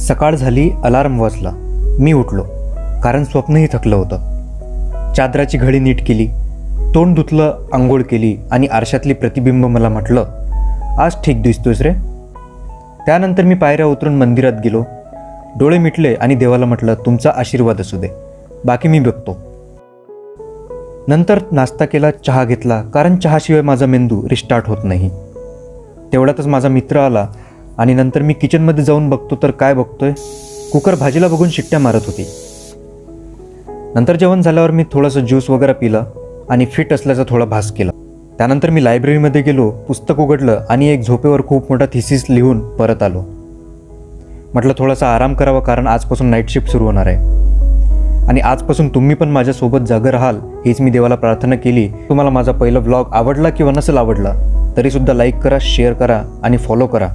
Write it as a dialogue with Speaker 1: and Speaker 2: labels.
Speaker 1: सकाळ झाली, अलार्म वाजला. मी उठलो, कारण स्वप्नही थकलं होतं. चादराची घडी नीट केली, तोंड धुतलं, आंघोळ केली आणि आरशातली प्रतिबिंब मला म्हटलं, आज ठीक दिसतोयस रे. त्यानंतर मी पायऱ्या उतरून मंदिरात गेलो, डोळे मिटले आणि देवाला म्हटलं, तुमचा आशीर्वाद असू दे, बाकी मी बघतो. नंतर नाश्ता केला, चहा घेतला, कारण चहाशिवाय माझा मेंदू रिस्टार्ट होत नाही. तेवढ्यातच माझा मित्र आला आणि नंतर मी किचनमध्ये जाऊन बघतो तर काय बघतोय, कुकर भाजीला बघून शिट्ट्या मारत होती. नंतर जेवण झाल्यावर मी थोडंसं ज्यूस वगैरे पिलं आणि फिट असल्याचा थोडा भास केला. त्यानंतर मी लायब्ररीमध्ये गेलो, पुस्तक उघडलं आणि एक झोपेवर खूप मोठा थिसिस लिहून परत आलो. म्हटलं थोडासा आराम करावा, कारण आजपासून नाईट शिफ्ट सुरू होणार आहे आणि आजपासून तुम्ही पण माझ्यासोबत जागे राहाल हीच मी देवाला प्रार्थना केली. तुम्हाला माझा पहिला व्लॉग आवडला किंवा नसेल आवडला तरीसुद्धा लाईक करा, शेअर करा आणि फॉलो करा.